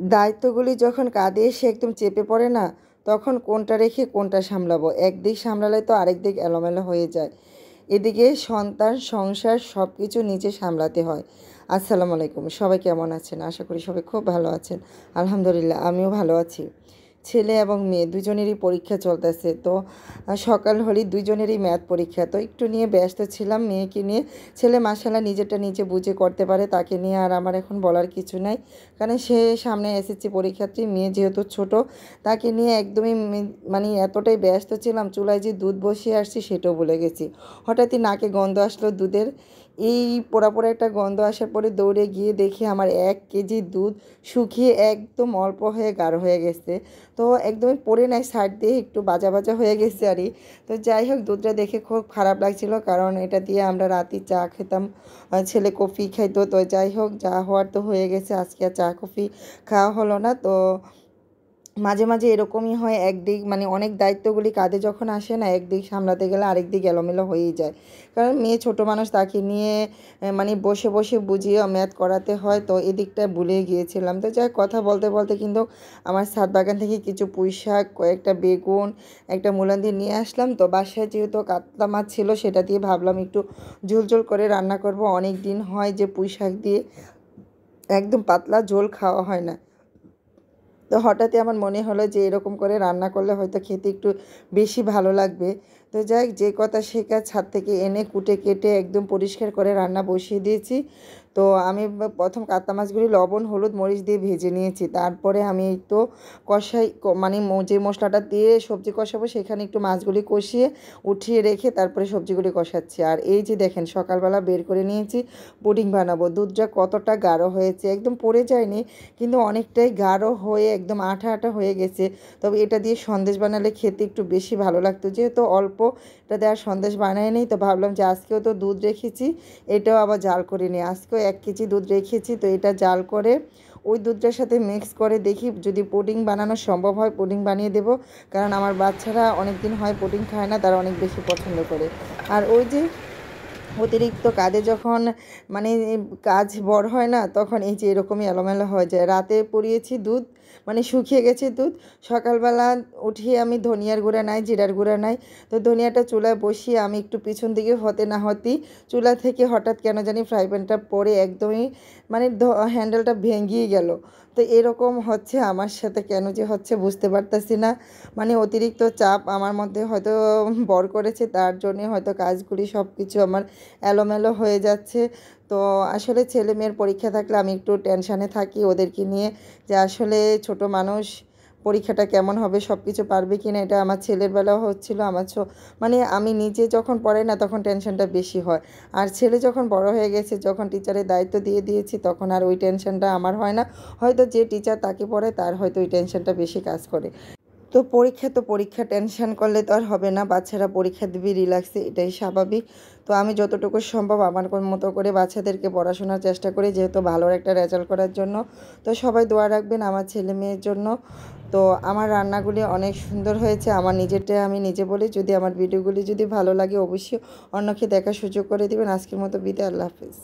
দায়িত্বগুলি যখন কাঁধে এসে একদম চেপে পড়ে না, তখন কোনটা রেখে কোনটা সামলাবো, একদিক সামলালে তো আরেক দিক এলোমেলো হয়ে যায়। এদিকে সন্তান, সংসার সব কিছু নিজে সামলাতে হয়। আসসালামু আলাইকুম, সবাই কেমন আছেন? আশা করি সবাই খুব ভালো আছেন। আলহামদুলিল্লাহ, আমিও ভালো আছি। ছেলে এবং মেয়ে দুজনেরই পরীক্ষা চলতেছে। তো সকাল হলেই দুজনেরই ম্যাথ পরীক্ষা, তো একটু নিয়ে ব্যস্ত ছিলাম মেয়েকে নিয়ে। ছেলে মাশাআল্লাহ নিজেরটা নিজে বুঝে করতে পারে, তাকে নিয়ে আর আমার এখন বলার কিছু নাই, কারণ সে সামনে এসএসসি পরীক্ষার্থী। মেয়ে যেহেতু ছোট, তাকে নিয়ে একদমই মানে এতটাই ব্যস্ত ছিলাম, চুলায় যে দুধ বসিয়ে আসছি সেটাও ভুলে গেছি। হঠাৎই নাকে গন্ধ আসলো দুধের। এই পোড়া পোড়া একটা গন্ধ আসার পরে দৌড়ে গিয়ে দেখি আমার 1 কেজি দুধ শুকিয়ে একদম অল্প হয়ে গাঢ় হয়ে গেছে। তো একদমই পড়ে নাই, সাইড দিয়ে একটু বাজা বাজা হয়ে গেছে আর। তো যাই হোক, দুধটা দেখে খুব খারাপ লাগছিল, কারণ এটা দিয়ে আমরা রাতে চা খেতাম, ছেলে কফি খাইতো। তো যাই হোক, যা হওয়ার তো হয়ে গেছে, আজকে আর চা কফি খাওয়া হলো না। তো মাঝে মাঝে এরকমই হয়, একদিক মানে অনেক দায়িত্বগুলি কাঁধে যখন আসে না, একদিক সামলাতে গেলে আরেক দিক এলোমেলো হয়েই যায়। কারণ মেয়ে ছোট মানুষ, তাকে নিয়ে মানে বসে বসে বুঝিয়ে ম্যাথ করাতে হয়, তো এদিকটা ভুলে গিয়েছিলাম। তো যাই কথা বলতে বলতে কিন্তু আমার ছাদ বাগান থেকে কিছু পুঁই শাক, কয়েকটা বেগুন, একটা মূলা দিয়ে নিয়ে আসলাম। তো বাসায় যেহেতু কাতলা মাছ ছিল, সেটা দিয়ে ভাবলাম একটু ঝোল ঝোল করে রান্না করব। অনেক দিন হয় যে পুঁই শাক দিয়ে একদম পাতলা ঝোল খাওয়া হয় না। তো হঠাৎই আমার মনে হলো যে এরকম করে রান্না করলে হয়তো খেতে একটু বেশি ভালো লাগবে। তো যাই হোক, যে কথা সে কাজ, ছাদ থেকে এনে কুটে কেটে একদম পরিষ্কার করে রান্না বসিয়ে দিয়েছি। তো আমি প্রথম কাতলা মাছগুলি লবণ হলুদ মরিচ দিয়ে ভেজে নিয়েছি। তারপরে আমি তো কষাই মানে যে মশলাটা দিয়ে সবজি কষাবো, সেখানে একটু মাছগুলি কষিয়ে উঠিয়ে রেখে তারপরে সবজিগুলি কষাচ্ছি। আর এই যে দেখেন, সকালবেলা বের করে নিয়েছি পুডিং বানাবো। দুধটা কতটা গাঢ় হয়েছে, একদম পড়ে যায়নি, কিন্তু অনেকটাই গাঢ় হয়ে একদম আঠা আঠা হয়ে গেছে। তবে এটা দিয়ে সন্দেশ বানালে খেতে একটু বেশি ভালো লাগতো, যেহেতু অল্প এটা দেওয়ার সন্দেশ বানায় নেই। তো ভাবলাম যে আজকেও তো দুধ রেখেছি, এটাও আবার জাল করে নিই। আজকেও 1 কেজি দুধ রেখেছি, তো এটা জাল করে ওই দুধটার সাথে মিক্স করে দেখি যদি পুডিং বানানো সম্ভব হয়, পুডিং বানিয়ে দেবো। কারণ আমার বাচ্চারা অনেক দিন হয় পুডিং খায় না, তারা অনেক বেশি পছন্দ করে। আর ওই যে অতিরিক্ত কাজে যখন মানে কাজ বড় হয় না, তখন এই যে এরকমই এলোমেলো হয়ে যায়। রাতে পুড়িয়েছি দুধ, মানে শুকিয়ে গেছে দুধ। সকালবেলা উঠিয়ে আমি ধনিয়ার গুঁড়া নাই, জিরার গুঁড়া নাই, তো ধনিয়াটা চুলায় বসিয়ে আমি একটু পিছন দিকে হতে না হতেই চুলা থেকে হঠাৎ কেন জানি ফ্রাই প্যানটা পড়ে একদমই মানে হ্যান্ডেলটা ভেঙেই গেল। তো এরকম হচ্ছে আমার সাথে, কেন যে হচ্ছে বুঝতে পারতাছি না। মানে অতিরিক্ত চাপ আমার মধ্যে হয়তো ভর করেছে, তার জন্যে হয়তো কাজগুলি সব কিছু আমার এলোমেলো হয়ে যাচ্ছে। তো আসলে ছেলে মেয়ের পরীক্ষা থাকলে আমি একটু টেনশানে থাকি ওদেরকে নিয়ে, যে আসলে ছোট মানুষ, পরীক্ষাটা কেমন হবে, সব কিছু পারবে কি না। এটা আমার ছেলের বেলাও হচ্ছিলো। আমার মানে আমি নিজে যখন পড়াই না, তখন টেনশনটা বেশি হয়। আর ছেলে যখন বড় হয়ে গেছে, যখন টিচারের দায়িত্ব দিয়ে দিয়েছি, তখন আর ওই টেনশনটা আমার হয় না। হয়তো যে টিচার তাকে পড়ায়, তার হয়তো ওই টেনশনটা বেশি কাজ করে। তো পরীক্ষা টেনশন করলে তো আর হবে না, বাচ্চারা পরীক্ষা দিবি রিল্যাক্সে, এটাই স্বাভাবিক। তো আমি যতটুকু সম্ভব আমার মতো করে বাচ্চাদেরকে পড়াশোনার চেষ্টা করি, যেহেতু ভালো একটা রেজাল্ট করার জন্য। তো সবাই দোয়া রাখবেন আমার ছেলে মেয়ের জন্য। তো আমার রান্নাগুলি অনেক সুন্দর হয়েছে, আমার নিজেরটা আমি নিজে বলি। যদি আমার ভিডিওগুলি যদি ভালো লাগে, অবশ্যই অন্যকে দেখার সুযোগ করে দিবেন। আজকের মতো বিদায়, আল্লাহ হাফিজ।